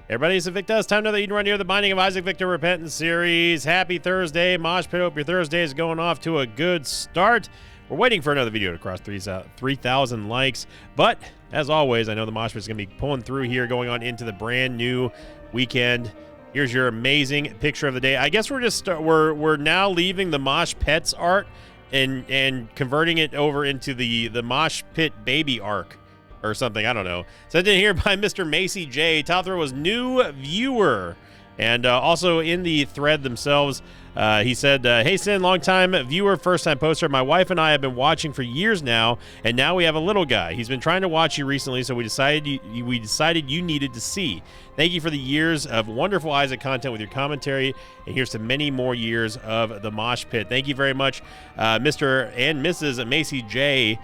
Everybody, it's Victor. It's time to another Eden Run here, the Binding of Isaac Victor Repentance series. Happy Thursday, Mosh Pit. Hope your Thursday is going off to a good start. We're waiting for another video to cross 3,000 likes. But, as always, I know the Mosh Pit is going to be pulling through here, going on into the brand new weekend. Here's your amazing picture of the day. I guess we're just we're now leaving the Mosh Pets art and converting it over into the Mosh Pit baby arc. Or something, I don't know. Sent in here by Mr. Macy J. Top throw was new viewer. And also in the thread themselves, he said, hey, Sin, long-time viewer, first-time poster. My wife and I have been watching for years now, and now we have a little guy. He's been trying to watch you recently, so we decided you needed to see. Thank you for the years of wonderful Isaac content with your commentary, and here's to many more years of the Mosh Pit. Thank you very much, Mr. and Mrs. Macy J.,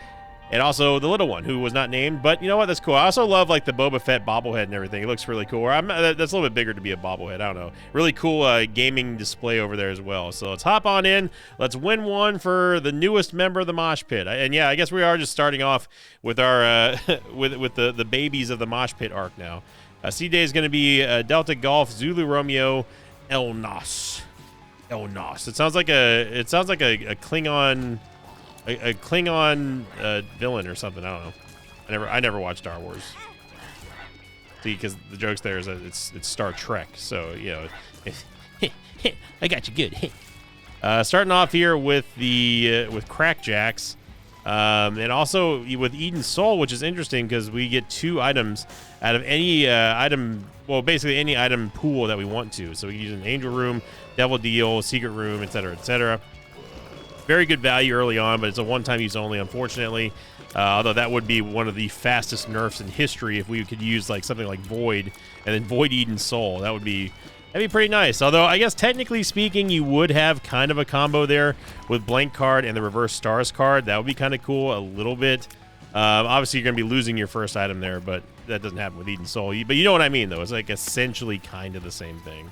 and also the little one who was not named, but you know what? That's cool. I also love like the Boba Fett bobblehead and everything. It looks really cool. That's a little bit bigger to be a bobblehead. I don't know. Really cool gaming display over there as well. So let's hop on in. Let's win one for the newest member of the Mosh Pit. And yeah, I guess we are just starting off with our with the babies of the Mosh Pit arc now. C-Day is going to be Delta Golf Zulu Romeo El Nas. El Nas. It sounds like a Klingon. A Klingon villain or something. I don't know. I never watched Star Wars. See, because the jokes there is that it's Star Trek. So you know, I got you good. Starting off here with with Crackjacks, and also with Eden Soul, which is interesting because we get 2 items out of any item. Well, basically any item pool that we want to. So we can use an Angel Room, Devil Deal, Secret Room, etc., etc. Very good value early on, but it's a one-time use only, unfortunately. Although that would be one of the fastest nerfs in history if we could use like something like Void and then Void Eden Soul. That'd be pretty nice. Although I guess technically speaking, you would have kind of a combo there with Blank card and the Reverse Stars card. That would be kind of cool a little bit. Obviously, you're going to be losing your first item there, but that doesn't happen with Eden Soul. But you know what I mean, though. It's like essentially kind of the same thing.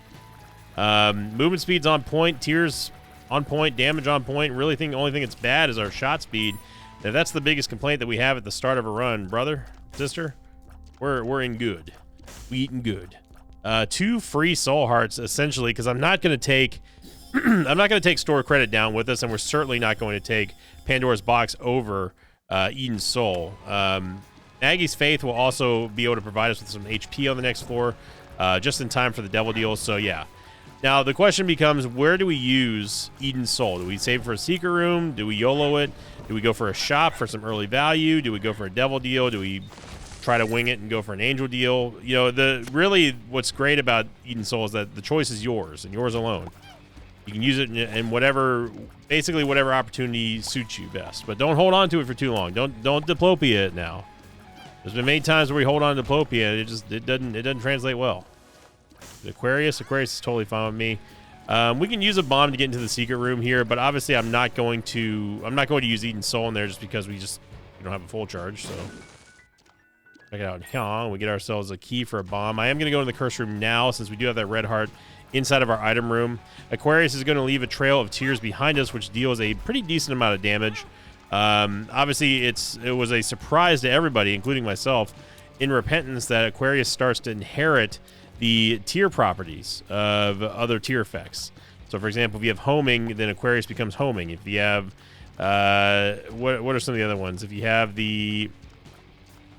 Movement speed's on point. Tears on point, damage on point. Really think the only thing that's bad is our shot speed. If that's the biggest complaint that we have at the start of a run, brother, sister, we're in good. We eating good. 2 free soul hearts essentially, because I'm not going to take I'm not going to take store credit down with us, and we're certainly not going to take Pandora's Box over Eden Soul. Maggie's Faith will also be able to provide us with some HP on the next floor, just in time for the Devil Deal. So yeah. Now, the question becomes, where do we use Eden Soul? Do we save for a Secret Room? Do we YOLO it? Do we go for a shop for some early value? Do we go for a Devil Deal? Do we try to wing it and go for an Angel Deal? You know, really what's great about Eden Soul is that the choice is yours and yours alone. You can use it in basically whatever opportunity suits you best. But don't hold on to it for too long. Don't diplopia it now. There's been many times where we hold on to diplopia and it doesn't translate well. Aquarius is totally fine with me. We can use a bomb to get into the Secret Room here, but obviously I'm not going to use Eden Soul in there just because we don't have a full charge. So check it out here. We get ourselves a key for a bomb. I am going to go in the Curse Room now since we do have that red heart inside of our item room. Aquarius is going to leave a trail of tears behind us, which deals a pretty decent amount of damage. Obviously it was a surprise to everybody, including myself, in Repentance that Aquarius starts to inherit the tier properties of other tier effects. So, for example, if you have homing, then Aquarius becomes homing. If you have, what are some of the other ones? If you have the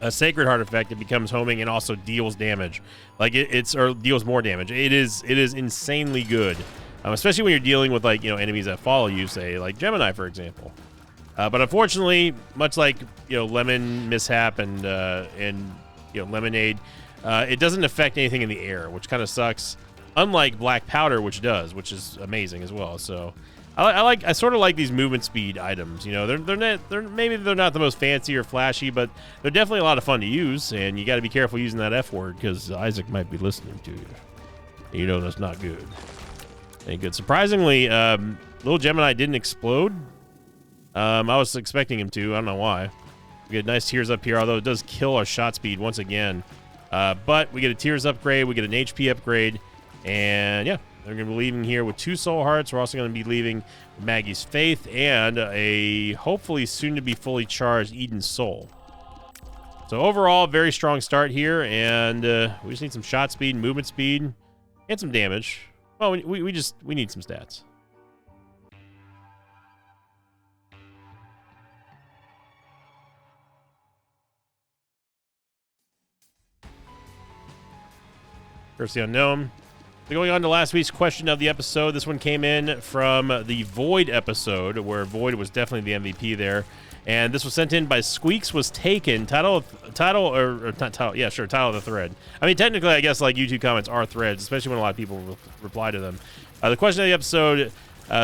Sacred Heart effect, it becomes homing and also deals damage. Like or deals more damage. It is insanely good, especially when you're dealing with like enemies that follow you, say like Gemini, for example. But unfortunately, much like Lemon Mishap and Lemonade. It doesn't affect anything in the air, which kind of sucks. Unlike Black Powder, which does, which is amazing as well. So, I sort of like these movement speed items. Maybe they're not the most fancy or flashy, but they're definitely a lot of fun to use. And you got to be careful using that F word because Isaac might be listening to you. And that's not good. Ain't good. Surprisingly, little Gemini didn't explode. I was expecting him to. I don't know why. We get nice tears up here, although it does kill our shot speed once again. But we get a Tears upgrade, we get an HP upgrade, and yeah, they're going to be leaving here with 2 Soul Hearts. We're also going to be leaving Maggie's Faith and a hopefully soon-to-be fully charged Eden Soul. So overall, very strong start here, and we just need some shot speed, movement speed, and some damage. Well, we need some stats. Curse the Unknown. So going on to last week's question of the episode, this one came in from the Void episode, where Void was definitely the MVP there. And this was sent in by Squeaks Was Taken. Title of the thread. I mean, technically, I guess like YouTube comments are threads, especially when a lot of people reply to them. The question of the episode,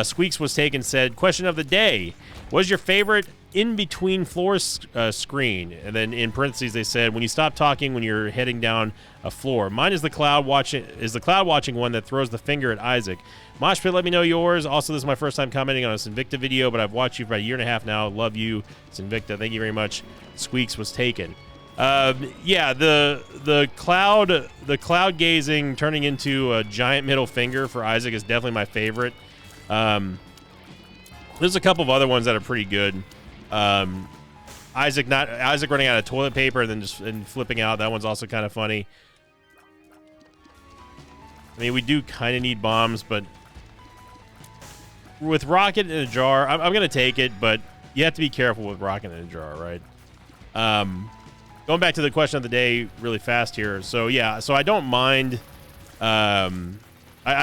Squeaks Was Taken said, question of the day, what is your favorite in-between floors screen? And then in parentheses they said, when you stop talking when you're heading down a floor. Mine is the cloud watching one that throws the finger at Isaac. Mosh Pit, let me know yours. Also, this is my first time commenting on a Sinvicta video, but I've watched you for about a year and a half now. Love you, Sinvicta. Thank you very much. Squeaks Was Taken. Yeah, the cloud gazing turning into a giant middle finger for Isaac is definitely my favorite. There's a couple of other ones that are pretty good. Isaac running out of toilet paper and then just flipping out. That one's also kind of funny. I mean, we do kind of need bombs, but with rocket in a jar, I'm going to take it, but you have to be careful with rocket in a jar, right? Going back to the question of the day really fast here. So yeah, so I don't mind. I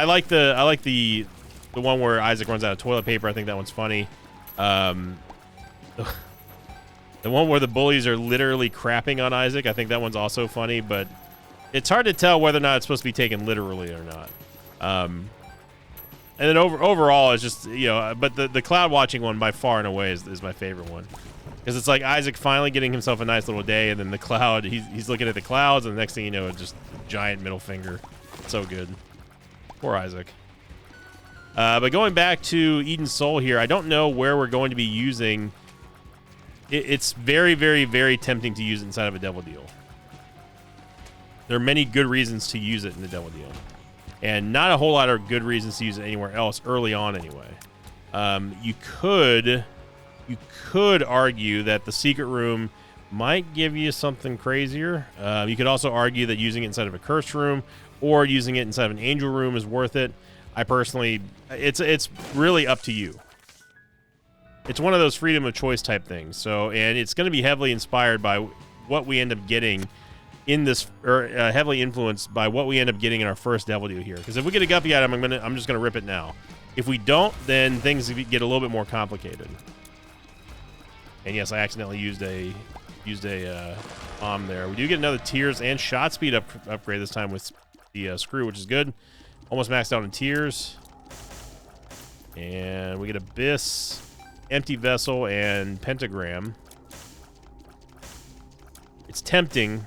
like the one where Isaac runs out of toilet paper. I think that one's funny. The one where the bullies are literally crapping on Isaac, I think that one's also funny, but it's hard to tell whether or not it's supposed to be taken literally or not. And then overall, it's just, you know, but the cloud watching one by far and away is my favorite one. Because it's like Isaac finally getting himself a nice little day, and then the cloud, he's looking at the clouds, and the next thing you know, it's just giant middle finger. So good. Poor Isaac. But going back to Eden's Soul here, I don't know where we're going to be using. It's very, very, very tempting to use it inside of a Devil Deal. There are many good reasons to use it in the Devil Deal. And not a whole lot of good reasons to use it anywhere else, early on anyway. You could argue that the secret room might give you something crazier. You could also argue that using it inside of a cursed room or using it inside of an angel room is worth it. I personally, it's really up to you. It's one of those freedom of choice type things. So, and it's going to be heavily inspired by what we end up getting in this, or heavily influenced by what we end up getting in our first Devil Deal here. Because if we get a Guppy item, I'm just gonna rip it now. If we don't, then things get a little bit more complicated. And yes, I accidentally used a bomb there. We do get another tears and shot speed upgrade this time with the screw, which is good. Almost maxed out in tears. And we get Abyss, Empty Vessel, and Pentagram. It's tempting,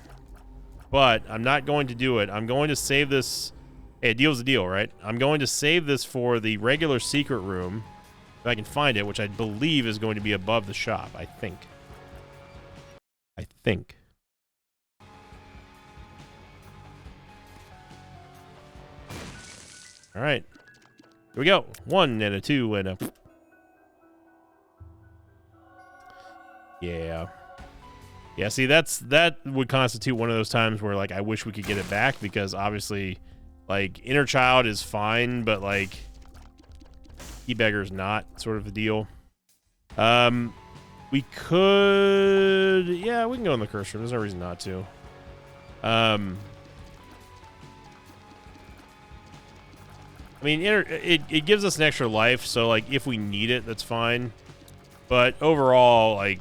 but I'm not going to do it. I'm going to save this. Hey, a deal's a deal, right? I'm going to save this for the regular secret room, if I can find it, which I believe is going to be above the shop, I think. All right. Here we go. 1 and a 2 and a... Yeah. Yeah, see, that would constitute one of those times where, like, I wish we could get it back, because obviously, like, Inner Child is fine, but, like, Key Beggar's not, sort of a deal. We could... Yeah, we can go in the curse room. There's no reason not to. I mean, it gives us an extra life, so, like, if we need it, that's fine. But overall, like,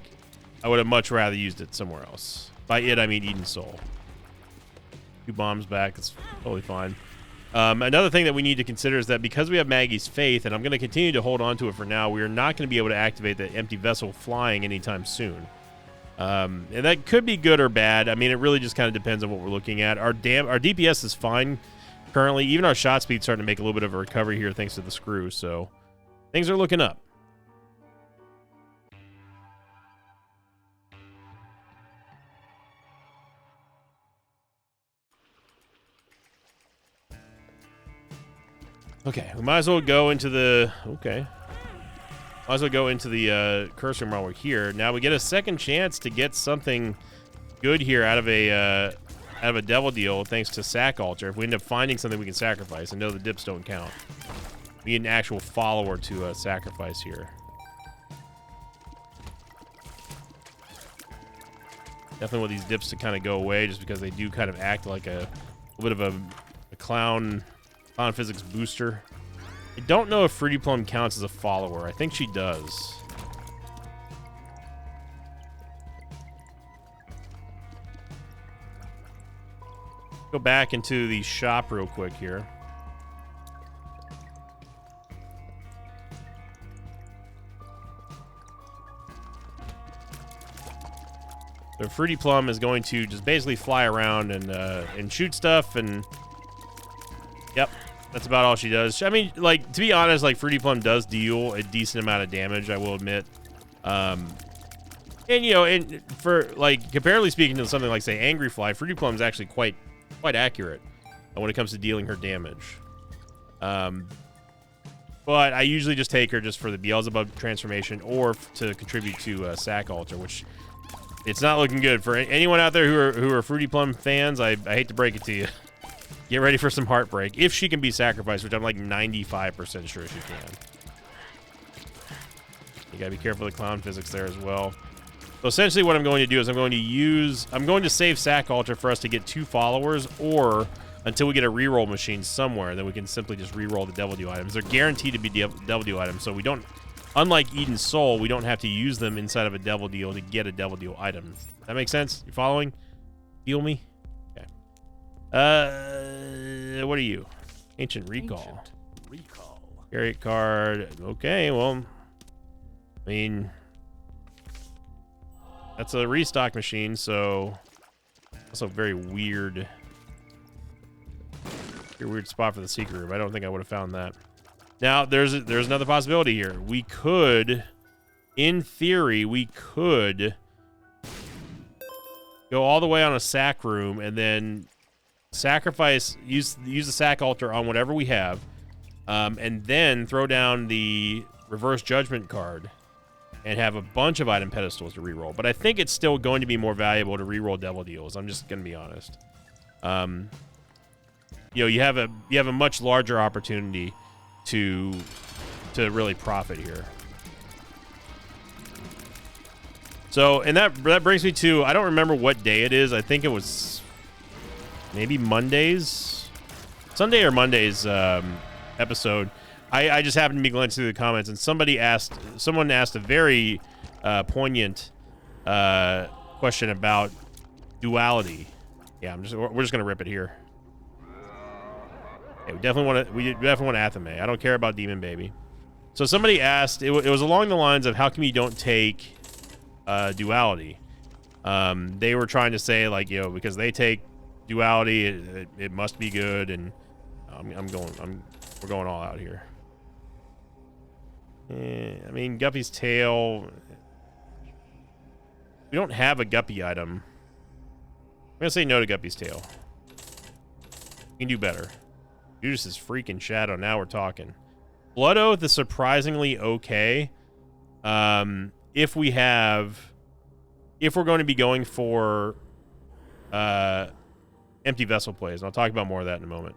I would have much rather used it somewhere else. By it, I mean Eden's Soul. 2 bombs back. It's totally fine. Another thing that we need to consider is that because we have Maggie's Faith, and I'm going to continue to hold on to it for now, we are not going to be able to activate the Empty Vessel flying anytime soon. And that could be good or bad. I mean, it really just kind of depends on what we're looking at. Our DPS is fine currently. Even our shot speed's starting to make a little bit of a recovery here thanks to the screw, so things are looking up. Okay, we might as well go into the... Okay. Might as well go into the curse room while we're here. Now we get a second chance to get something good here out of a devil deal thanks to sack altar. If we end up finding something we can sacrifice, and no, the dips don't count. We need an actual follower to sacrifice here. Definitely want these dips to kind of go away, just because they do kind of act like a bit of a clown physics booster. I don't know if Fruity Plum counts as a follower. I think she does. Go back into the shop real quick here. So Fruity Plum is going to just basically fly around and shoot stuff, and yep, that's about all she does. I mean, like, to be honest, like, Fruity Plum does deal a decent amount of damage, I will admit. And you know, for like comparatively speaking to something like say Angry Fly, Fruity Plum is actually quite accurate when it comes to dealing her damage. But I usually just take her just for the Beelzebub transformation or to contribute to Sack Altar, which it's not looking good for anyone out there who are Fruity Plum fans. I hate to break it to you. Get ready for some heartbreak if she can be sacrificed, which I'm like 95% sure she can. You gotta be careful of the clown physics there as well. So essentially what I'm going to do is I'm going to save Sack Altar for us to get 2 followers, or until we get a reroll machine somewhere, then we can simply just reroll the Devil Deal items. They're guaranteed to be Devil Deal items, so we don't, unlike Eden Soul, we don't have to use them inside of a Devil Deal to get a Devil Deal item. That makes sense? You following? Feel me? Okay. What are you? Ancient Recall. Chariot card. Okay, well, I mean, that's a restock machine, so that's a very weird spot for the secret room. I don't think I would have found that. Now, there's another possibility here. We could, in theory, we could go all the way on a sack room and then sacrifice, use the sack altar on whatever we have, and then throw down the reverse judgment card and have a bunch of item pedestals to reroll. But I think it's still going to be more valuable to reroll Devil Deals. I'm just going to be honest. You know, you have a much larger opportunity to really profit here. So, and that brings me to, I don't remember what day it is. I think it was maybe Monday's, Sunday or Monday's episode. I just happened to be glancing through the comments, and someone asked a very poignant question about duality. Yeah, we're just gonna rip it here. Okay, we definitely want Athame. I don't care about Demon Baby. So somebody asked, it was along the lines of how come you don't take duality. They were trying to say, like, you know, because they take duality, it must be good, and we're going all out here. I mean, Guppy's tail. We don't have a Guppy item. I'm gonna say no to Guppy's tail. We can do better. Judas' freaking shadow. Now we're talking. Blood Oath is surprisingly okay. If we're going to be going for empty vessel plays, and I'll talk about more of that in a moment.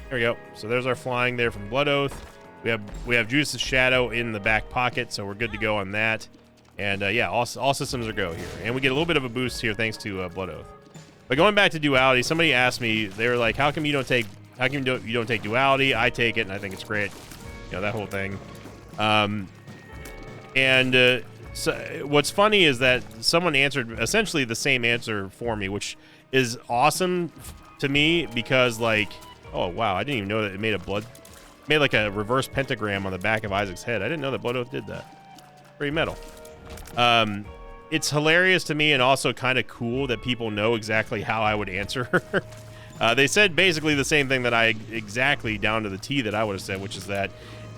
There we go. So there's our flying there from Blood Oath. We have Judas' shadow in the back pocket, so we're good to go on that. And yeah, all systems are go here, and we get a little bit of a boost here thanks to Blood Oath. But going back to duality, somebody asked me, they were like, "How come you don't take duality?" I take it, and I think it's great. You know, that whole thing. So what's funny is that someone answered essentially the same answer for me, which is awesome to me because, like, oh wow, I didn't even know that it made like a reverse pentagram on the back of Isaac's head. I didn't know that Blood Oath did that. Pretty metal. It's hilarious to me and also kind of cool that people know exactly how I would answer her. They said basically the same thing that I exactly down to the T that I would have said, which is that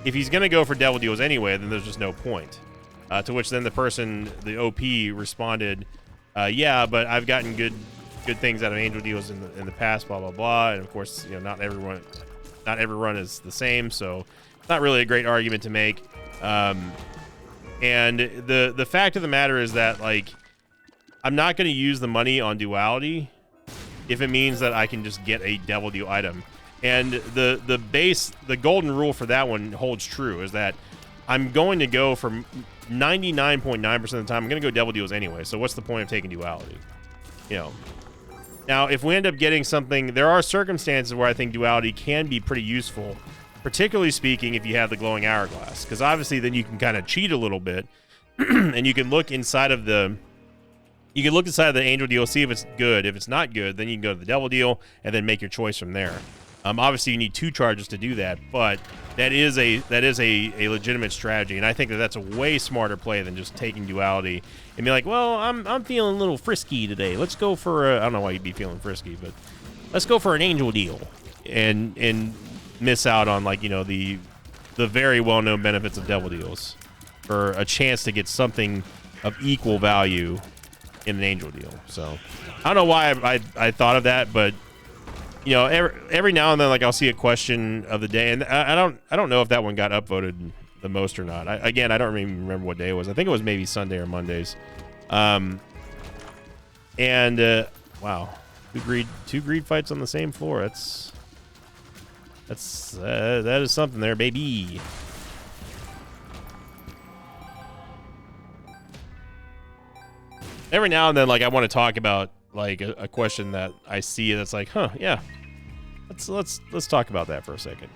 if he's going to go for Devil Deals anyway, then there's just no point. To which then the OP responded, yeah, but I've gotten good good things out of angel deals in the past, blah blah blah. And of course, not every run is the same, so it's not really a great argument to make. And the fact of the matter is that, like, I'm not going to use the money on duality if it means that I can just get a devil deal item. And the golden rule for that one holds true, is that I'm going to go for 99.9% of the time, I'm going to go devil deals anyway. So what's the point of taking duality? Now, if we end up getting something, there are circumstances where I think duality can be pretty useful, particularly speaking if you have the glowing hourglass, because obviously then you can kind of cheat a little bit, and you can look inside of the angel deal, see if it's good. If it's not good, then you can go to the devil deal and then make your choice from there. Obviously, you need 2 charges to do that, but that is a legitimate strategy, and I think that's a way smarter play than just taking duality and be like, well, I'm feeling a little frisky today. Let's go for I don't know why you'd be feeling frisky, but let's go for an angel deal and miss out on, like, the very well-known benefits of devil deals for a chance to get something of equal value in an angel deal. So I don't know why I thought of that, but every now and then, like, I'll see a question of the day, and I don't know if that one got upvoted the most or not. I don't even remember what day it was. I think it was maybe Sunday or Mondays. Wow, 2 greed fights on the same floor. That is something there, baby. Every now and then, like, I want to talk about, like, a question that I see that's like, huh, yeah. Let's talk about that for a second.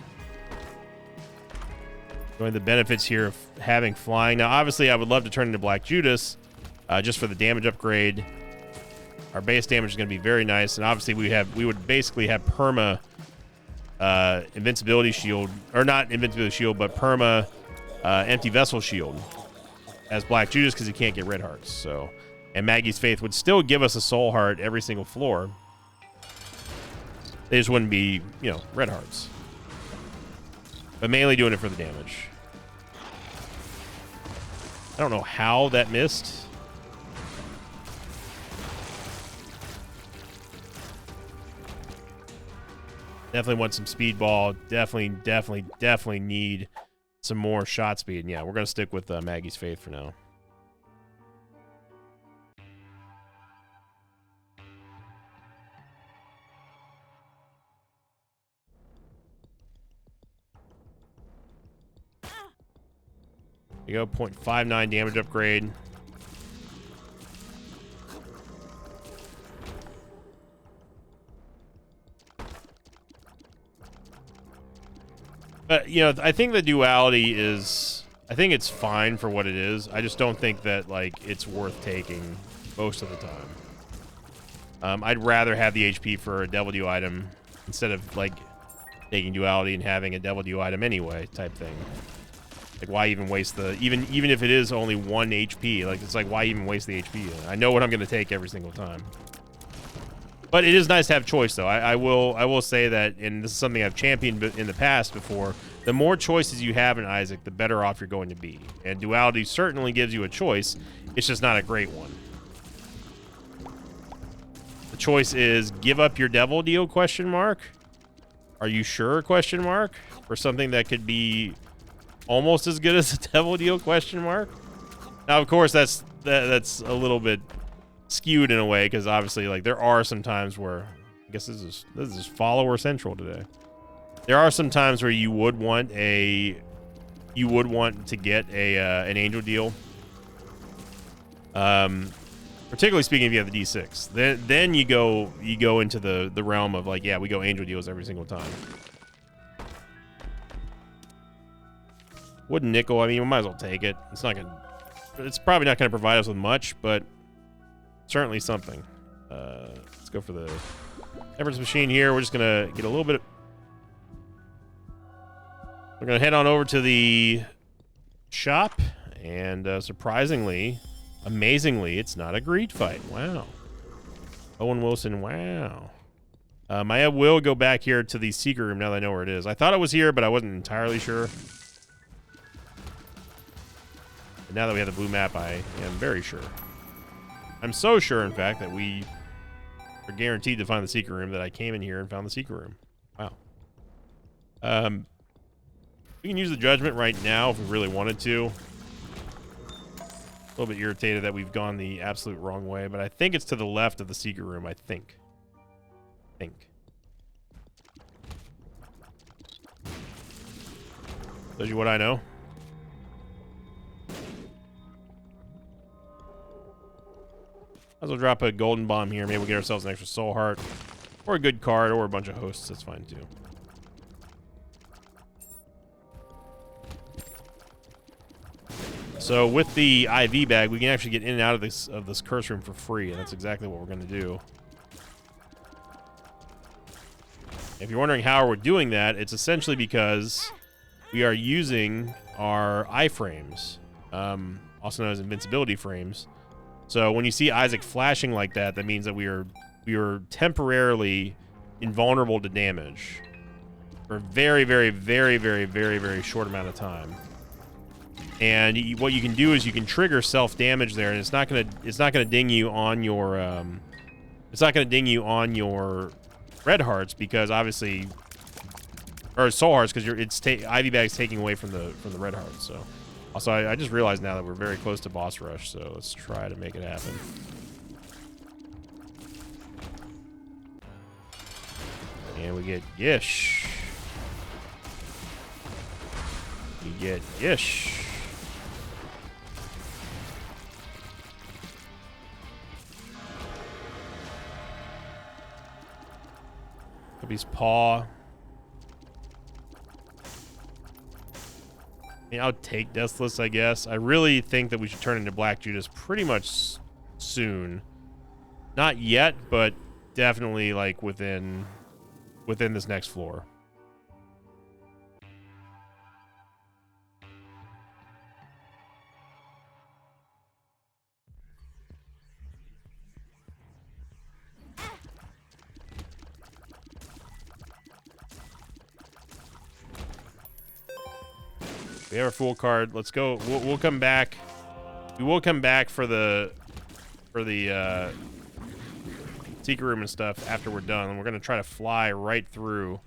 Showing the benefits here of having flying. Now, obviously, I would love to turn into Black Judas, just for the damage upgrade. Our base damage is going to be very nice, and obviously we would basically have perma invincibility shield, or not invincibility shield, but perma empty vessel shield as Black Judas, because he can't get red hearts. So, and Maggie's Faith would still give us a soul heart every single floor. They just wouldn't be, red hearts. But mainly doing it for the damage. I don't know how that missed. Definitely want some speedball. Definitely need some more shot speed. And yeah, we're going to stick with Maggie's Faith for now. You go, 0.59 damage upgrade. But, I think the duality is, I think it's fine for what it is. I just don't think that, like, it's worth taking most of the time. I'd rather have the HP for a devil deal item instead of, like, taking duality and having a devil deal item anyway type thing. Like, why even waste the, even if it is only 1 HP, like, it's like, why even waste the HP? I know what I'm going to take every single time. But it is nice to have choice, though. I will say that, and this is something I've championed in the past before, the more choices you have in Isaac, the better off you're going to be. And duality certainly gives you a choice. It's just not a great one. The choice is give up your devil deal, question mark. Are you sure, question mark? For something that could be almost as good as a devil deal, question mark. Now, of course, that's a little bit skewed in a way, because obviously, like, there are some times where, I guess this is follower central today. There are some times where you would want to get an angel deal. Particularly speaking, if you have the D6, then you go into the realm of, like, yeah, we go angel deals every single time. Wooden nickel, I mean, we might as well take it. It's probably not gonna provide us with much, but certainly something. Let's go for the Everest machine here. We're just gonna get a little bit. We're gonna head on over to the shop, and surprisingly, amazingly, it's not a greed fight. Wow. Owen Wilson, wow. I will go back here to the secret room now that I know where it is. I thought it was here, but I wasn't entirely sure. But now that we have the blue map, I am very sure. I'm so sure, in fact, that we are guaranteed to find the secret room, that I came in here and found the secret room. Wow. We can use the judgment right now if we really wanted to. A little bit irritated that we've gone the absolute wrong way, but I think it's to the left of the secret room, I think. Tells you what I know. Might as well drop a golden bomb here. Maybe we'll get ourselves an extra soul heart. Or a good card, or a bunch of hosts. That's fine, too. So, with the IV bag, we can actually get in and out of this curse room for free, and that's exactly what we're going to do. If you're wondering how we're doing that, it's essentially because we are using our iframes, also known as invincibility frames. So when you see Isaac flashing like that, that means that we are temporarily invulnerable to damage for a very, very, very, very, very, very short amount of time. And what you can do is you can trigger self-damage there, and it's not gonna ding you on your red hearts, because obviously, or soul hearts, because IV bag's taking away from the red hearts. So also I just realized now that we're very close to boss rush, so let's try to make it happen. And we get Yish. We get Yish. His paw. I mean, I'll take Deathless, I guess. I really think that we should turn into Black Judas pretty much soon. Not yet, but definitely like within this next floor. We have our Fool card. Let's go. We'll come back. We will come back for the secret room and stuff after we're done. And we're gonna try to fly right through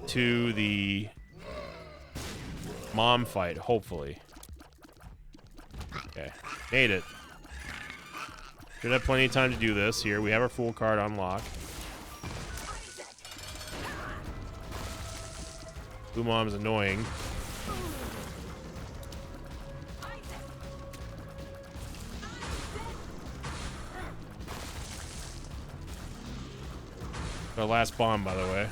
to the mom fight, hopefully. Okay, made it. Should have plenty of time to do this. Here we have our Fool card unlocked. Blue Mom's annoying. Our last bomb, by the way.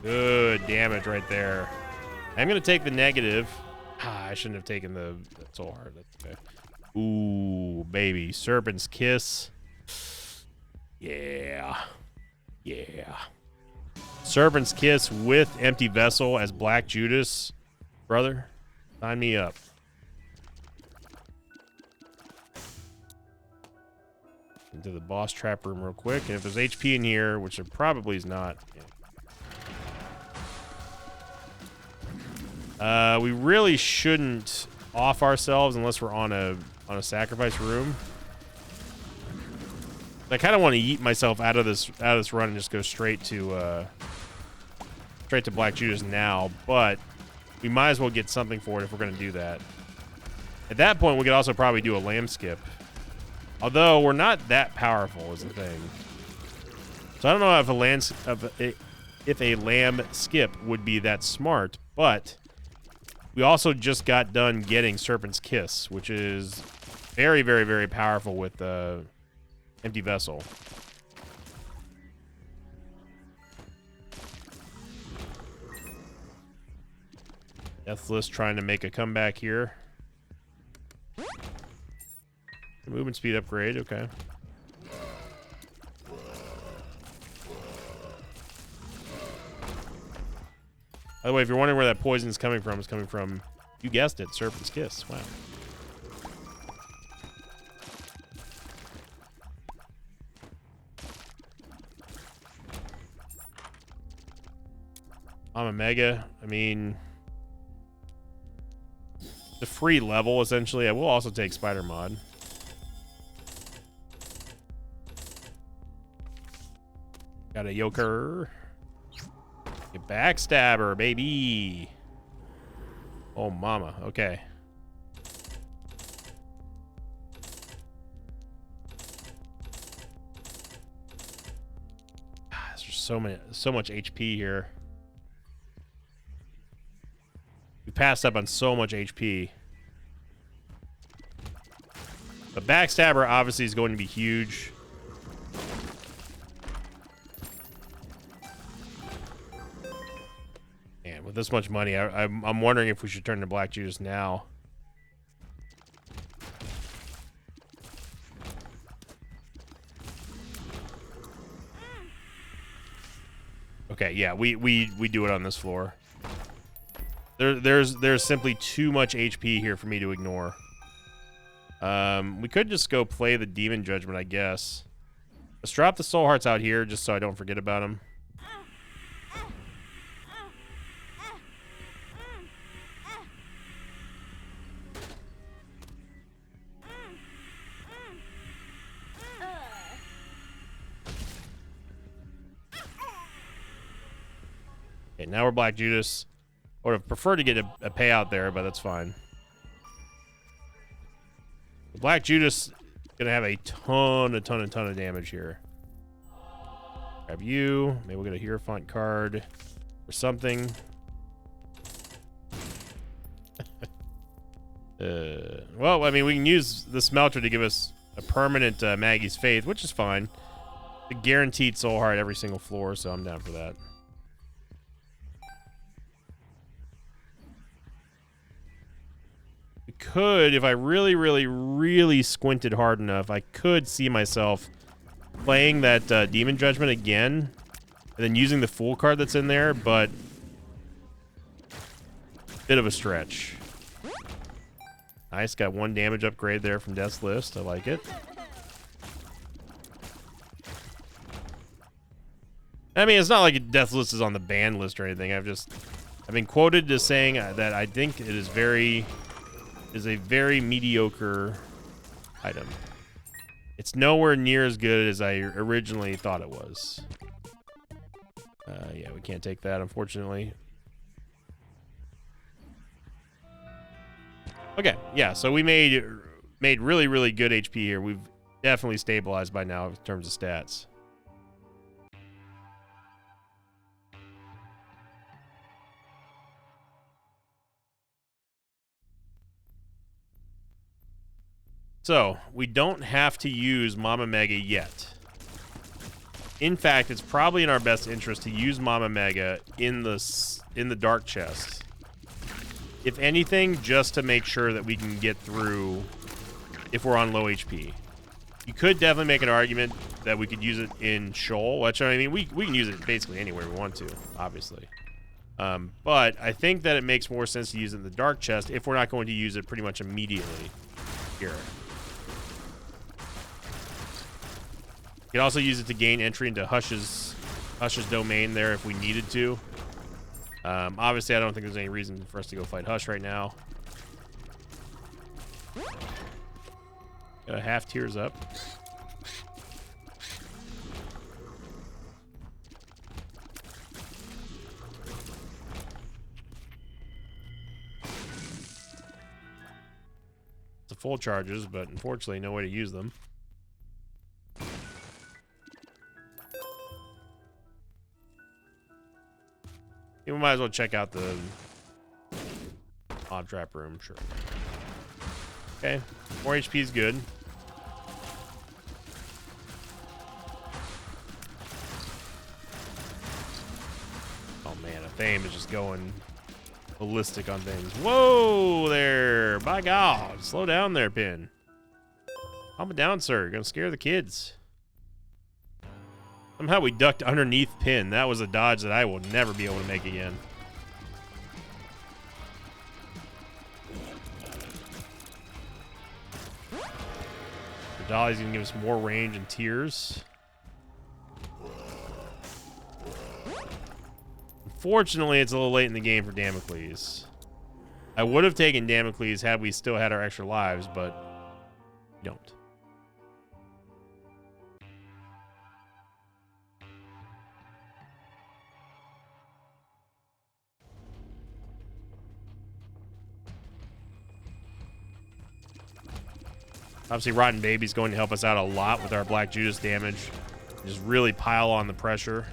Good damage right there. I'm gonna take the negative. I shouldn't have taken the soul heart. That's okay. Ooh, baby, Serpent's Kiss. Yeah, yeah. Serpent's Kiss with Empty Vessel as Black Judas, brother. Sign me up. Into the boss trap room real quick, and if there's HP in here, which there probably is not, we really shouldn't off ourselves unless we're on a sacrifice room. I kind of want to yeet myself out of this run and just go straight to Black Judas now, but we might as well get something for it if we're going to do that. At that point, we could also probably do a lamb skip. Although we're not that powerful is the thing. So I don't know if a lamb skip would be that smart, but we also just got done getting Serpent's Kiss, which is very, very, very powerful with the Empty Vessel. Deathless trying to make a comeback here. Movement speed upgrade, okay. By the way, if you're wondering where that poison is coming from, it's coming from, you guessed it, Serpent's Kiss. Wow. I'm a mega. I mean, the free level, essentially. I will also take Spider Mod. Got a Yoker. A Backstabber, baby. Oh, mama. Okay. There's so much HP here. We passed up on so much HP. The Backstabber obviously is going to be huge. Man, with this much money, I'm wondering if we should turn to Black Judas now. Okay, yeah, we do it on this floor. There's simply too much HP here for me to ignore. We could just go play the Demon Judgment, I guess. Let's drop the Soul Hearts out here just so I don't forget about them. Okay, now we're Black Judas. I would have preferred to get a payout there, but that's fine. The Black Judas is gonna have a ton of damage here. Grab you. Maybe we'll get a Hierophant card or something. Well, I mean, we can use the Smelter to give us a permanent Maggie's Faith, which is fine. A guaranteed Soul Heart every single floor, so I'm down for that. We could, if I really squinted hard enough, I could see myself playing that Demon Judgment again and then using the Fool card that's in there, but bit of a stretch. Nice, got 1 damage upgrade there from Death's List. I like it. I mean, it's not like Death's List is on the ban list or anything. I've been quoted as saying that I think it is a very mediocre item. It's nowhere near as good as I originally thought it was. Yeah, we can't take that, unfortunately. Okay, yeah, so we made really good HP here. We've definitely stabilized by now in terms of stats. So, we don't have to use Mama Mega yet. In fact, it's probably in our best interest to use Mama Mega in the dark chest. If anything, just to make sure that we can get through if we're on low HP. You could definitely make an argument that we could use it in Shoal, which, I mean, we can use it basically anywhere we want to, obviously. But I think that it makes more sense to use it in the dark chest if we're not going to use it pretty much immediately here. You could also use it to gain entry into Hush's domain there if we needed to. Obviously, I don't think there's any reason for us to go fight Hush right now. Got a half tears up. It's a full charges, but unfortunately, no way to use them. We might as well check out the Mob Trap room, sure. Okay, more HP is good. Oh man, Athame is just going ballistic on things. Whoa there! By God, slow down there, Pin. Calm it down, sir. You're gonna scare the kids. Somehow we ducked underneath Pin. That was a dodge that I will never be able to make again. The Dolly's gonna give us more range and tears. Unfortunately, it's a little late in the game for Damocles. I would have taken Damocles had we still had our extra lives, but we don't. Obviously, Rotten Baby's going to help us out a lot with our Black Judas damage. Just really pile on the pressure.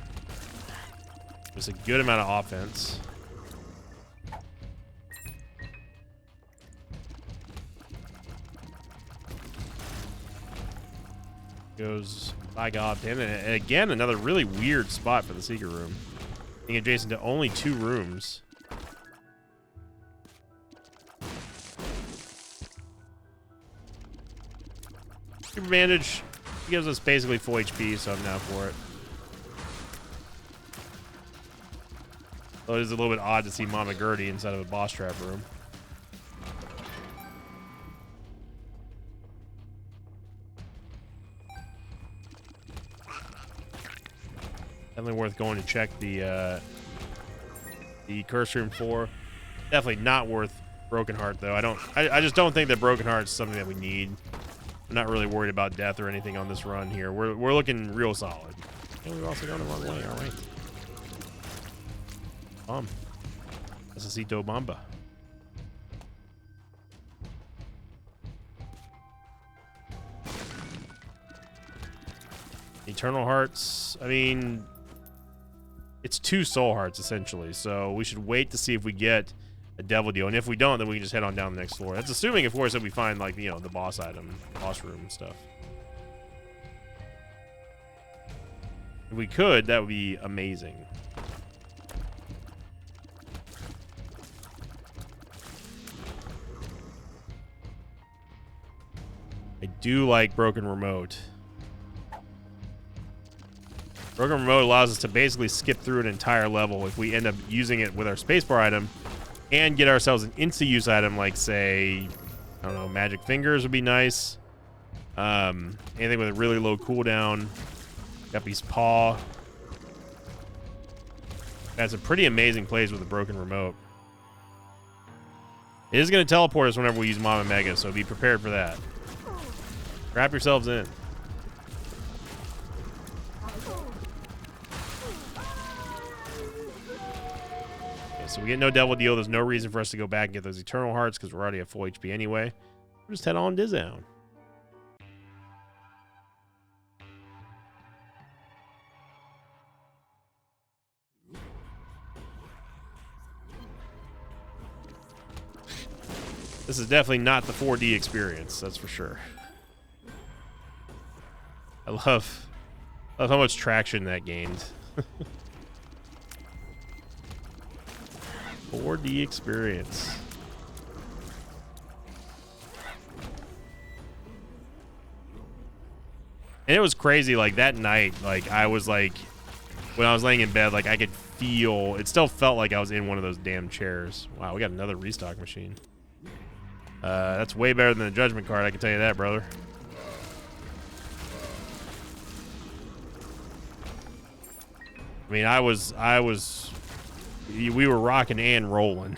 Just a good amount of offense. Goes by God, and again another really weird spot for the secret room. Being adjacent to only 2 rooms. Super bandage gives us basically full HP, so I'm down for it. Though it is a little bit odd to see Mama Gertie inside of a boss trap room. Definitely worth going to check the curse room for. Definitely not worth Broken Heart though. I just don't think that Broken Heart is something that we need. I'm not really worried about death or anything on this run here. We're looking real solid. And we've also gone the wrong way. All right. Necesito Bomba. Eternal Hearts. I mean, it's 2 Soul Hearts essentially, so we should wait to see if we get a Devil Deal, and if we don't, then we can just head on down the next floor. That's assuming, of course, that we find, like, you know, the boss item, boss room and stuff. If we could, that would be amazing. I do like Broken Remote. Broken Remote allows us to basically skip through an entire level if we end up using it with our spacebar item and get ourselves an insta-use item like, say, I don't know, Magic Fingers would be nice. Anything with a really low cooldown. Guppy's Paw. That's a pretty amazing plays with a Broken Remote. It is going to teleport us whenever we use Mama Mega, so be prepared for that. Wrap yourselves in. So we get no Devil Deal. There's no reason for us to go back and get those Eternal Hearts because we're already at full HP anyway. We'll just head on down. This is definitely not the 4D experience, that's for sure. I love how much traction that gained. 4D experience. And it was crazy, like, that night, like, I was, like, when I was laying in bed, like, I could feel, it still felt like I was in one of those damn chairs. Wow, we got another restock machine. That's way better than the Judgment card, I can tell you that, brother. I mean, we were rocking and rolling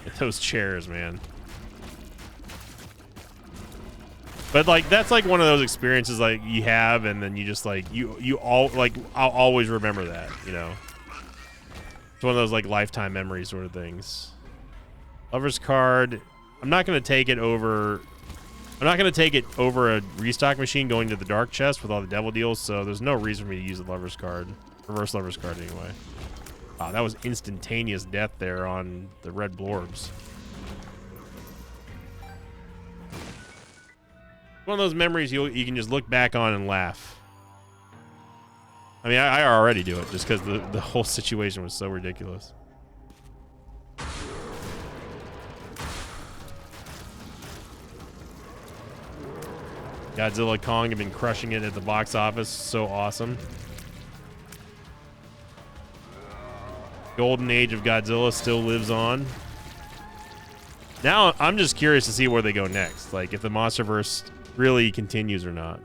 in those chairs, man. But, like, that's, like, one of those experiences, like, you have, and then you just, like, I'll always remember that, you know? It's one of those, like, lifetime memory sort of things. Lover's card. I'm not going to take it over a restock machine going to the dark chest with all the Devil Deals, so there's no reason for me to use the Lover's card. Reverse Lover's card, anyway. Wow, that was instantaneous death there on the red blorbs. One of those memories you can just look back on and laugh. I mean, I already do it just because the whole situation was so ridiculous. Godzilla Kong have been crushing it at the box office. So awesome. Golden age of Godzilla still lives on. Now I'm just curious to see where they go next. Like, if the Monsterverse really continues or not.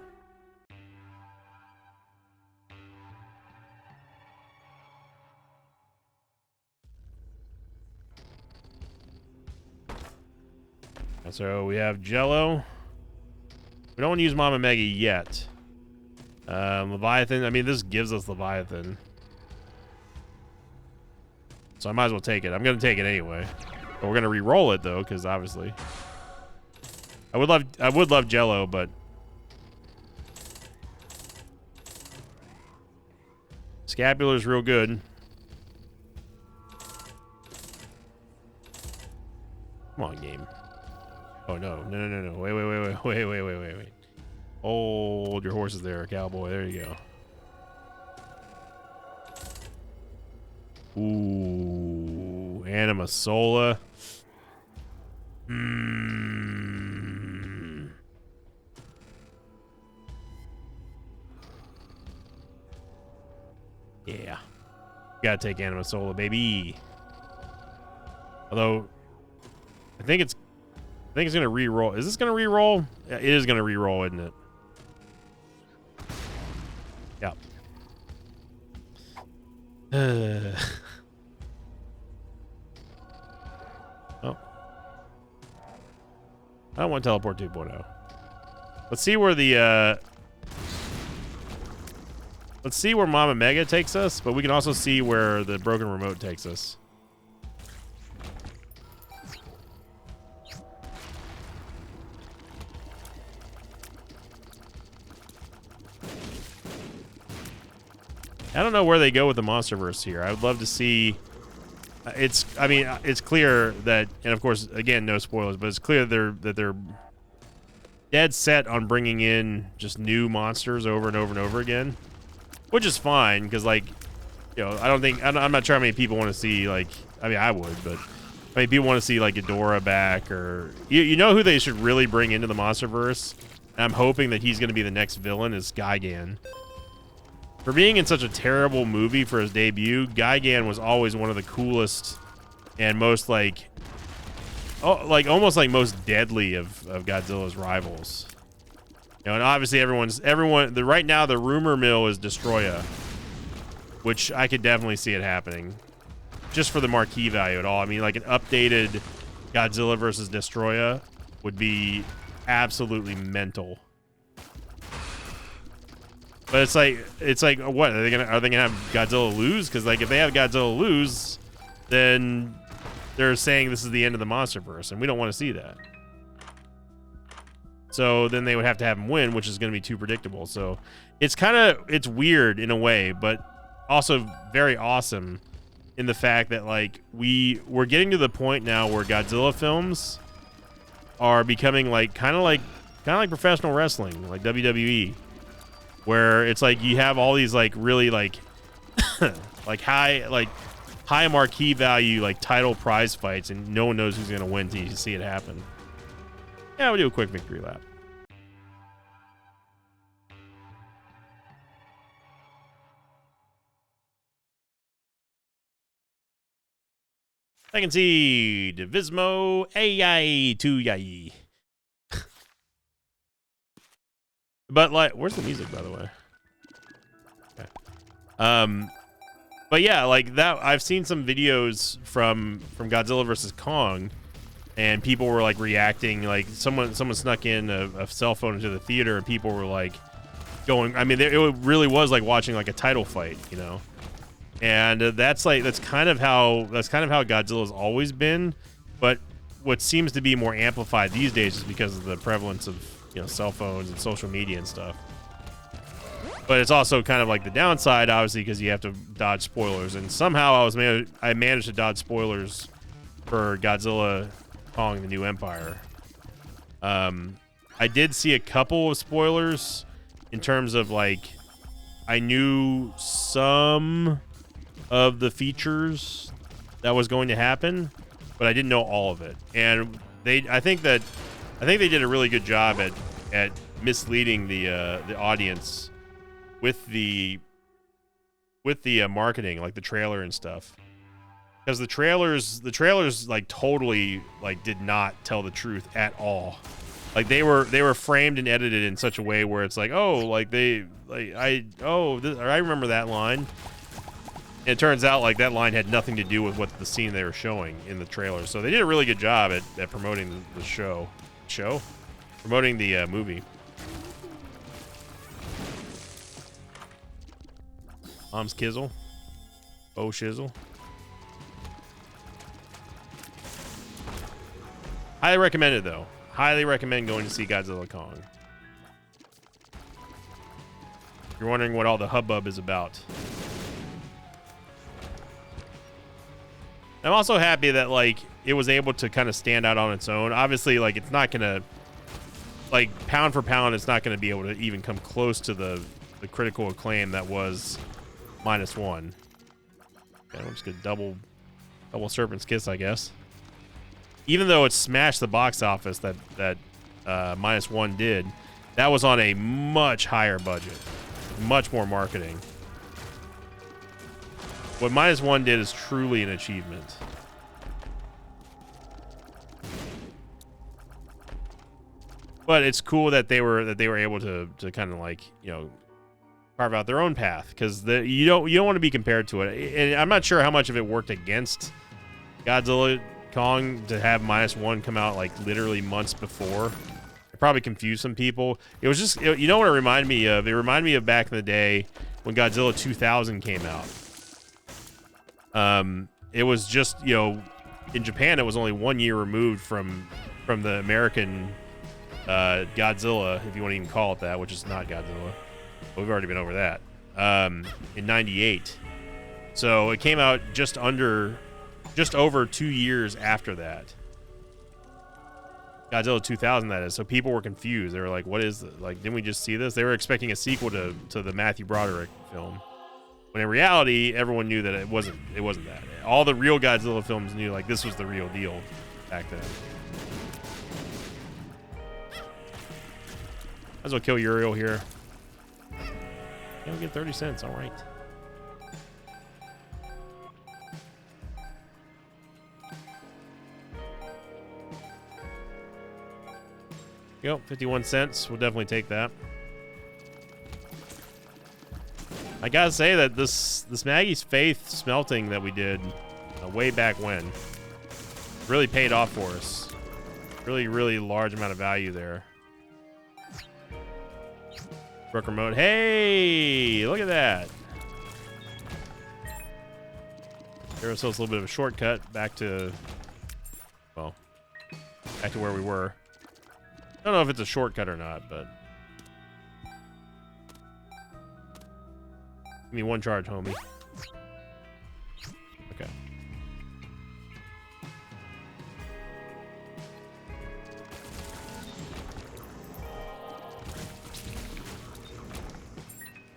So we have Jello. We don't want to use Mama Mega yet. Leviathan. I mean, this gives us Leviathan. So I might as well take it. I'm going to take it anyway. But we're going to re-roll it, though, because obviously. I would love... I would love Jello, but Scapular's real good. Come on, game. Oh no. No. Wait. Hold your horses there, cowboy. There you go. Ooh, Anima Sola. Yeah. Gotta take Anima Sola, baby. Although I think it's gonna re-roll. Is this gonna re-roll? Yeah, it is gonna re-roll, isn't it? Yeah. Oh. I don't want Teleport 2.0. Let's see where the let's see where Mama Mega takes us, but we can also see where the broken remote takes us. I don't know where they go with the MonsterVerse here. I would love to see. I mean, it's clear that, and of course, again, no spoilers, but it's clear that they're dead set on bringing in just new monsters over and over and over again, which is fine because, like, you know, I'm not sure how many people want to see, like, I mean, I would, but I mean, people want to see like Ghidorah back, or you know who they should really bring into the MonsterVerse. And I'm hoping that he's going to be the next villain is Gigan. For being in such a terrible movie for his debut, Gigan was always one of the coolest and most almost like most deadly of Godzilla's rivals. You know, and obviously right now the rumor mill is Destroya, which I could definitely see it happening, just for the marquee value at all. I mean, like an updated Godzilla versus Destroya would be absolutely mental. But it's like what are they gonna have Godzilla lose? Because like if they have Godzilla lose, then they're saying this is the end of the MonsterVerse, and we don't want to see that. So then they would have to have him win, which is going to be too predictable. So it's weird in a way, but also very awesome in the fact that like we're getting to the point now where Godzilla films are becoming like kind of like professional wrestling, like WWE. Where it's like you have all these like really like like high marquee value like title prize fights, and no one knows who's gonna win till you see it happen. Yeah, we'll do a quick victory lap. I can see Divismo AI to Yai. But like, where's the music, by the way? Okay. But yeah, like that. I've seen some videos from Godzilla vs. Kong, and people were like reacting. Like someone snuck in a cell phone into the theater, and people were like going. I mean, it really was like watching like a title fight, you know. And that's kind of how Godzilla's always been. But what seems to be more amplified these days is because of the prevalence of, you know, cell phones and social media and stuff. But it's also kind of like the downside, obviously, because you have to dodge spoilers. And somehow I managed to dodge spoilers for Godzilla Kong: The New Empire. I did see a couple of spoilers in terms of like I knew some of the features that was going to happen, but I didn't know all of it. And I think they did a really good job at misleading the audience with the marketing, like the trailer and stuff, because the trailers like totally like did not tell the truth at all. Like they were framed and edited in such a way where it's like, oh, like I remember that line. And it turns out like that line had nothing to do with what the scene they were showing in the trailer. So they did a really good job at promoting the promoting the movie. Mom's Kizzle. Oh shizzle. Highly recommended though. Highly recommend going to see Godzilla Kong. If you're wondering what all the hubbub is about. I'm also happy that, like, it was able to kind of stand out on its own. Obviously, like, it's not gonna, like, pound for pound, it's not gonna be able to even come close to the critical acclaim that was -1. Okay, I'm just gonna double Serpent's Kiss, I guess. Even though it smashed the box office that -1 did, that was on a much higher budget, much more marketing. What -1 did is truly an achievement. But it's cool that they were able to kind of, like, you know, carve out their own path, because you don't want to be compared to it. And I'm not sure how much of it worked against Godzilla Kong to have -1 come out, like, literally months before. It probably confused some people. It was just, you know what it reminded me of? It reminded me of back in the day when Godzilla 2000 came out. It was just, you know, in Japan, it was only 1 year removed from the American Godzilla, if you want to even call it that, which is not Godzilla. We've already been over that. In '98. So it came out just over 2 years after that. Godzilla 2000, that is. So people were confused. They were like, what is this? Like, didn't we just see this? They were expecting a sequel to the Matthew Broderick film. When in reality, everyone knew that it wasn't that. All the real Godzilla films knew, like, this was the real deal back then. Might as well kill Uriel here. You'll get 30 cents, all right. Yep, 51 cents. We'll definitely take that. I gotta say that this Maggie's Faith smelting that we did way back when really paid off for us. Really, really large amount of value there. Brooker mode. Hey, look at that. Give ourselves a little bit of a shortcut back to, well, back to where we were. I don't know if it's a shortcut or not, but give me one charge, homie. Okay.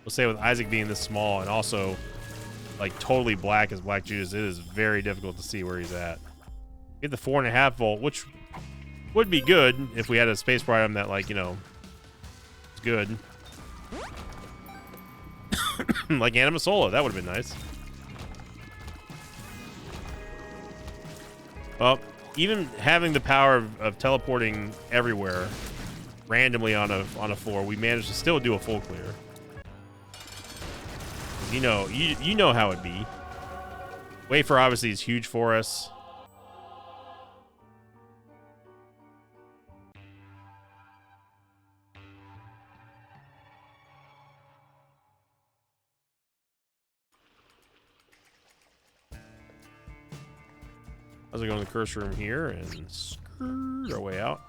We'll say with Isaac being this small and also, like, totally black as Black Judas, it is very difficult to see where he's at. Get the 4.5 volt, which would be good if we had a space bar item that, like, you know, is good. Like Anima Sola, that would have been nice. Well, even having the power of teleporting everywhere randomly on a floor, we managed to still do a full clear. You know how it'd be. Wafer obviously is huge for us. As we go in the curse room here and screw our way out.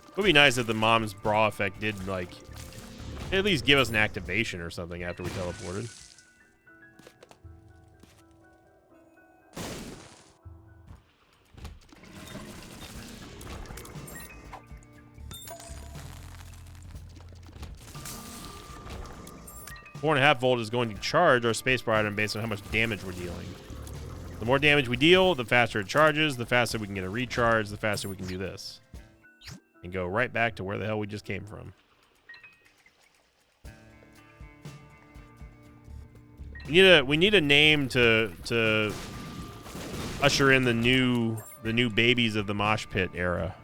It would be nice if the mom's bra effect did, like, at least give us an activation or something after we teleported. Four and a half volt is going to charge our spacebar item based on how much damage we're dealing. The more damage we deal, the faster it charges, the faster we can get a recharge, the faster we can do this. And go right back to where the hell we just came from. We need a name to usher in the new babies of the mosh pit era.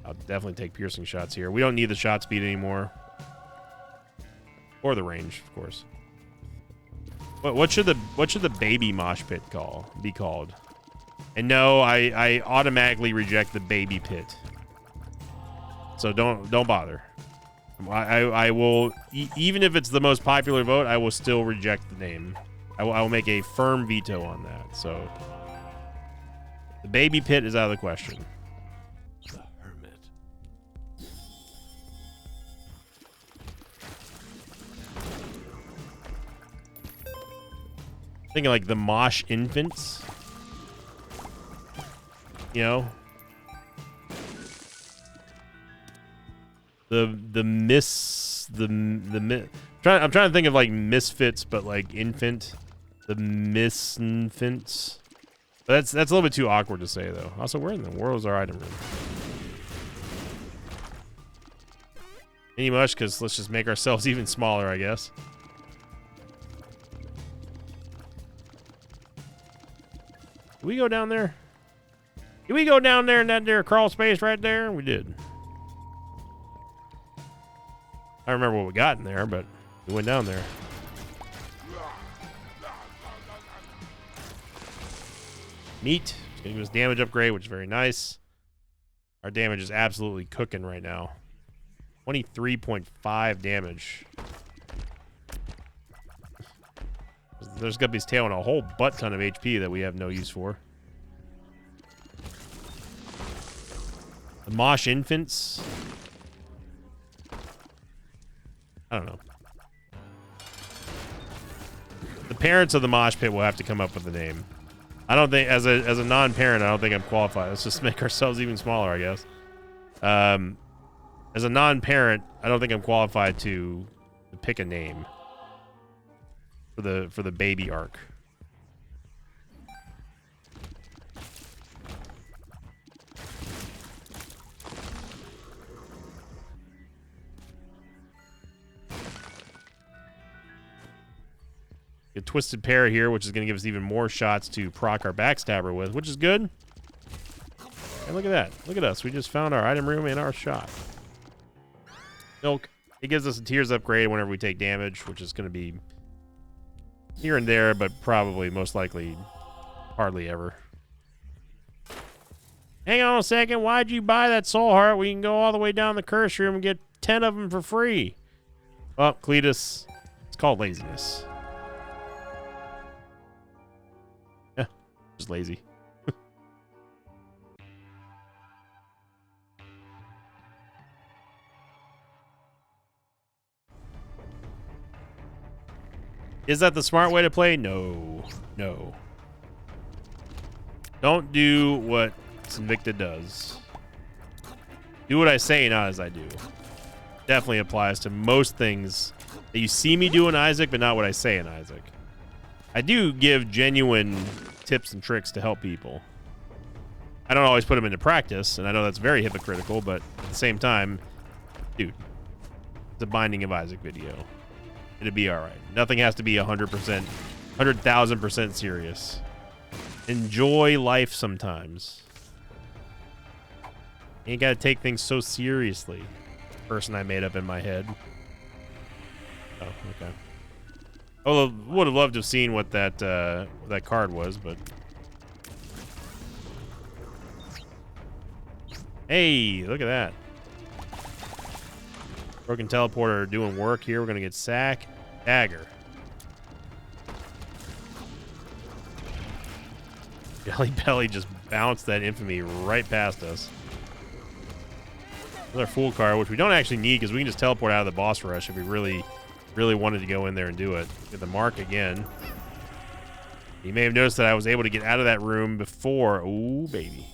I'll definitely take piercing shots here. We don't need the shot speed anymore. Or the range, of course. What should the baby mosh pit be called? And no, I automatically reject the baby pit. So don't bother. I will, even if it's the most popular vote, I will still reject the name. I will make a firm veto on that. So The baby pit is out of the question. The hermit. Thinking like the Mosh infants. You know? I'm trying to think of like misfits, but like infant. The misinfants. That's a little bit too awkward to say though. Also, where in the world is our item room? Any much, because let's just make ourselves even smaller, I guess. Did we go down there? Did we go down there in that there crawl space right there? We did. I don't remember what we got in there, but we went down there. Meat. It's going to give us damage upgrade, which is very nice. Our damage is absolutely cooking right now. 23.5 damage. There's Guppy's tail and a whole butt ton of HP that we have no use for. The Mosh infants. I don't know. The parents of the Mosh Pit will have to come up with a name. I don't think, as a non-parent, I don't think I'm qualified. Let's just make ourselves even smaller, I guess. As a non-parent, I don't think I'm qualified to pick a name for the baby arc. A twisted pair here, which is going to give us even more shots to proc our backstabber with, which is good. And look at that. Look at us. We just found our item room and our shot. Milk. It gives us a tears upgrade whenever we take damage, which is going to be here and there, but probably most likely hardly ever. Hang on a second. Why'd you buy that soul heart? We can go all the way down the curse room and get 10 of them for free. Well, Cletus, it's called laziness. Yeah, just lazy. Is that the smart way to play? No. No. Don't do what Sinvicta does. Do what I say, not as I do. Definitely applies to most things that you see me do in Isaac, but not what I say in Isaac. I do give genuine tips and tricks to help people. I don't always put them into practice, and I know that's very hypocritical, but at the same time, dude, it's a Binding of Isaac video. It'll be all right. Nothing has to be 100%, 100,000% serious. Enjoy life sometimes. You ain't got to take things so seriously. Person I made up in my head. Oh, okay. I would have loved to have seen what that card was, but... Hey, look at that. Broken teleporter doing work here. We're going to get sack. Dagger. Jelly Belly just bounced that infamy right past us. Another full card, which we don't actually need because we can just teleport out of the boss rush if we really, really wanted to go in there and do it. Get the mark again. You may have noticed that I was able to get out of that room before... Ooh, baby.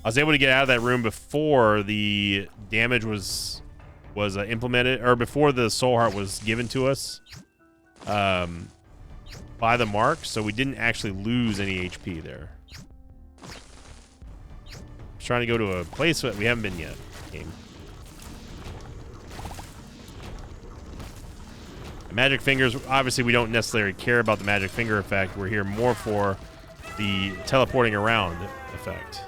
I was able to get out of that room before the damage was implemented, or before the soul heart was given to us by the mark, so we didn't actually lose any HP there. I was trying to go to a place that we haven't been yet. Game. The magic fingers, obviously we don't necessarily care about the magic finger effect. We're here more for the teleporting around effect.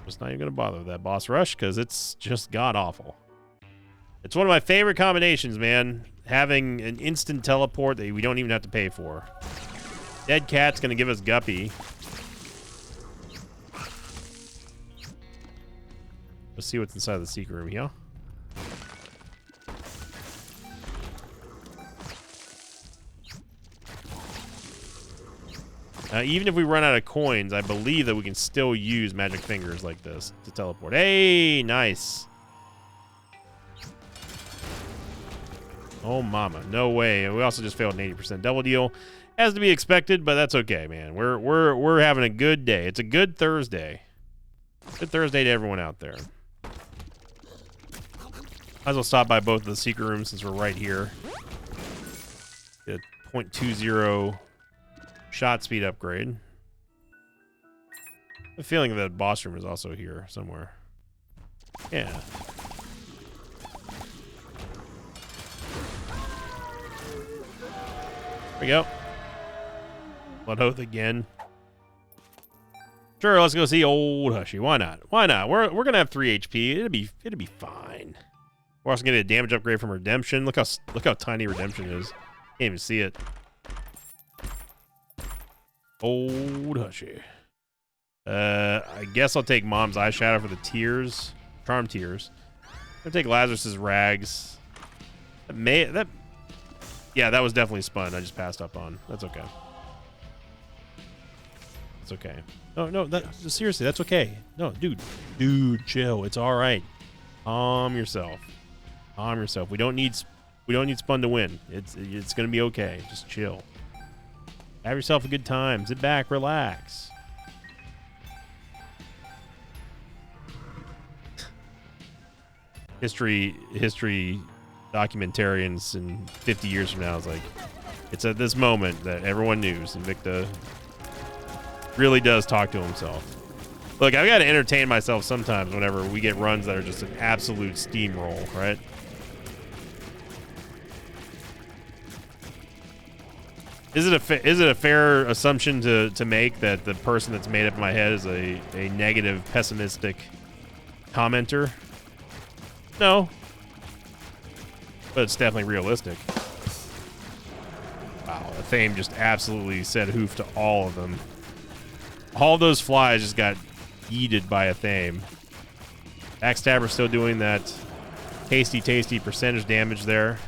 Just not even gonna bother with that boss rush because it's just god awful. It's one of my favorite combinations, man. Having an instant teleport that we don't even have to pay for. Dead Cat's gonna give us Guppy. Let's see what's inside the secret room here. Even if we run out of coins, I believe that we can still use magic fingers like this to teleport. Hey, nice. Oh, mama. No way. And we also just failed an 80% double deal. As to be expected, but that's okay, man. We're having a good day. It's a good Thursday. Good Thursday to everyone out there. Might as well stop by both of the secret rooms since we're right here. Get a 0.20 shot speed upgrade. I have a feeling that boss room is also here somewhere. Yeah. There we go. Blood Oath again. Sure, let's go see old Hushy. Why not? Why not? We're gonna have 3 HP. It'll be fine. We're also gonna get a damage upgrade from Redemption. Look how tiny Redemption is. Can't even see it. Old Hushy. I guess I'll take Mom's Eyeshadow for the tears. Charm tears. I'll take Lazarus's rags. Yeah, that was definitely spun. I just passed up on. That's okay. It's okay. No, seriously, that's okay. No, dude, chill. It's all right. Calm yourself. Calm yourself. We don't need spun to win. It's gonna be okay. Just chill. Have yourself a good time. Sit back, relax. History documentarians in 50 years from now is like, it's at this moment that everyone knew Invicta really does talk to himself. Look, I've got to entertain myself sometimes whenever we get runs that are just an absolute steamroll, right? Is it a fair assumption to make that the person that's made up in my head is a negative, pessimistic commenter? No. But it's definitely realistic. Wow, Athame just absolutely said hoof to all of them. All of those flies just got yeeted by Athame. Backstabber still doing that tasty percentage damage there.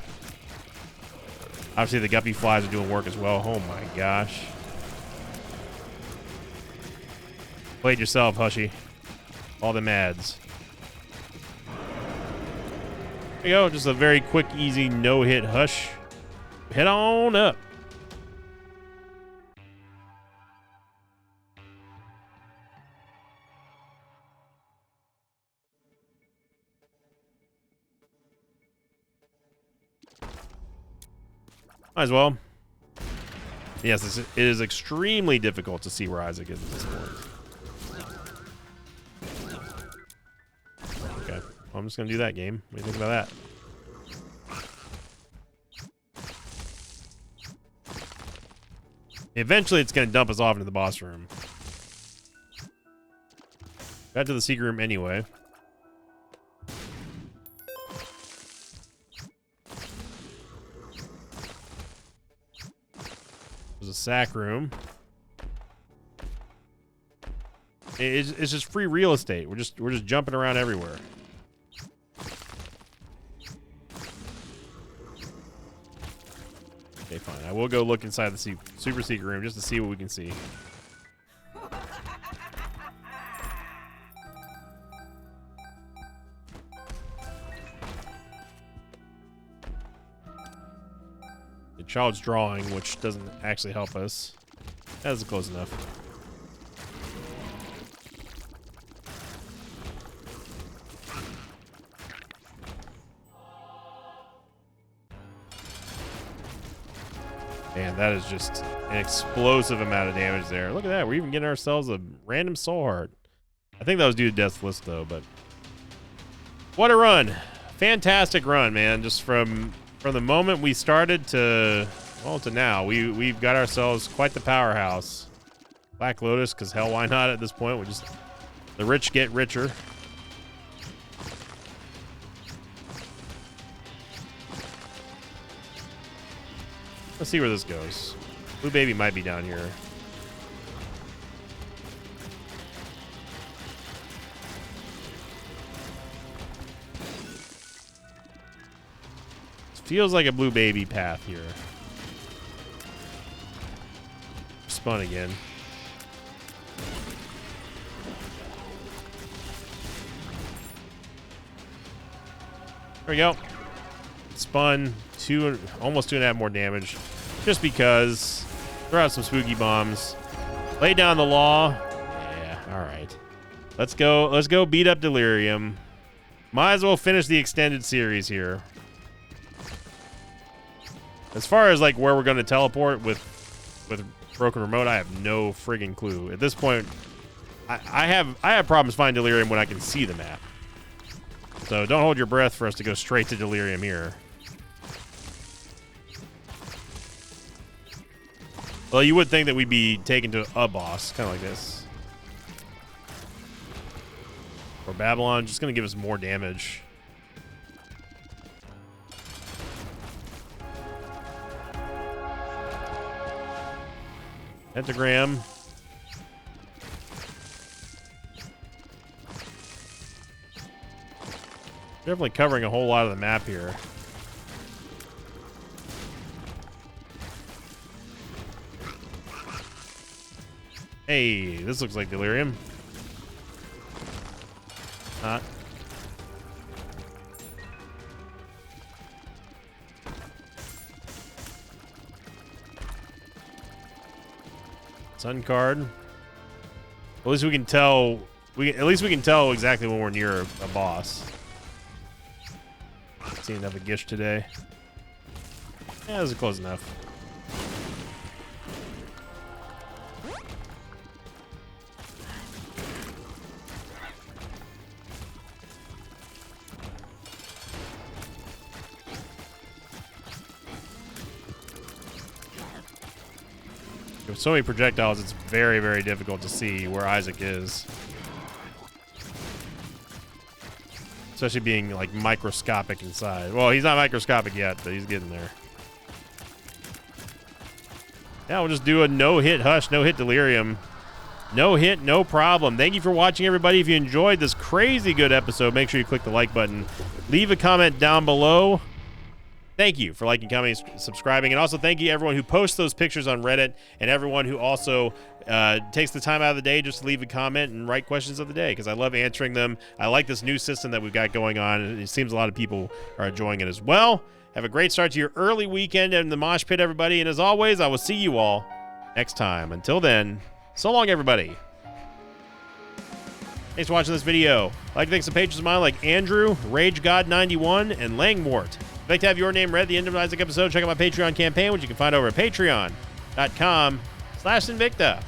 Obviously, the guppy flies are doing work as well. Oh my gosh. Played yourself, Hushy. All them ads. There you go. Just a very quick, easy, no-hit Hush. Head on up. Might as well. Yes, it is extremely difficult to see where Isaac is at this point. Okay, well, I'm just going to do that game. What do you think about that? Eventually, it's going to dump us off into the boss room. Got to the secret room anyway. There's a sack room. It's just free real estate. We're just jumping around everywhere. Okay, fine. I will go look inside the super secret room just to see what we can see. The child's drawing, which doesn't actually help us. That is close enough. Man, that is just an explosive amount of damage there. Look at that. We're even getting ourselves a random soul heart. I think that was due to Death's List, though, but... What a run. Fantastic run, man. Just from the moment we started to now, we've got ourselves quite the powerhouse. Black Lotus, because hell, why not at this point? We just... The rich get richer. Let's see where this goes. Blue Baby might be down here. Feels like a Blue Baby path here. Spun again. There we go. Spun almost 2.5 more damage. Just because. Throw out some spooky bombs. Lay down the law. Yeah, alright. Let's go beat up Delirium. Might as well finish the extended series here. As far as like where we're gonna teleport with Broken Remote, I have no friggin' clue. At this point, I have problems finding Delirium when I can see the map. So don't hold your breath for us to go straight to Delirium here. Well, you would think that we'd be taken to a boss, kind of like this. Or Babylon, just going to give us more damage. Pentagram. Definitely covering a whole lot of the map here. Hey, this looks like Delirium. Not. Sun card. At least we can tell. At least we can tell exactly when we're near a boss. Seen enough of Gish today. Yeah, this is close enough. With so many projectiles, it's very, very difficult to see where Isaac is. Especially being, like, microscopic inside. Well, he's not microscopic yet, but he's getting there. Yeah, we'll just do a no-hit Hush, no-hit Delirium. No hit, no problem. Thank you for watching, everybody. If you enjoyed this crazy good episode, make sure you click the like button. Leave a comment down below. Thank you for liking, commenting, subscribing, and also thank you everyone who posts those pictures on Reddit and everyone who also takes the time out of the day just to leave a comment and write questions of the day, because I love answering them. I like this new system that we've got going on, and it seems a lot of people are enjoying it as well. Have a great start to your early weekend in the Mosh Pit, everybody, and as always, I will see you all next time. Until then, so long, everybody. Thanks for watching this video. I'd like to thank some patrons of mine like Andrew, RageGod91, and Langmort. If you'd like to have your name read at the end of an Isaac episode, check out my Patreon campaign, which you can find over at patreon.com/Sinvicta.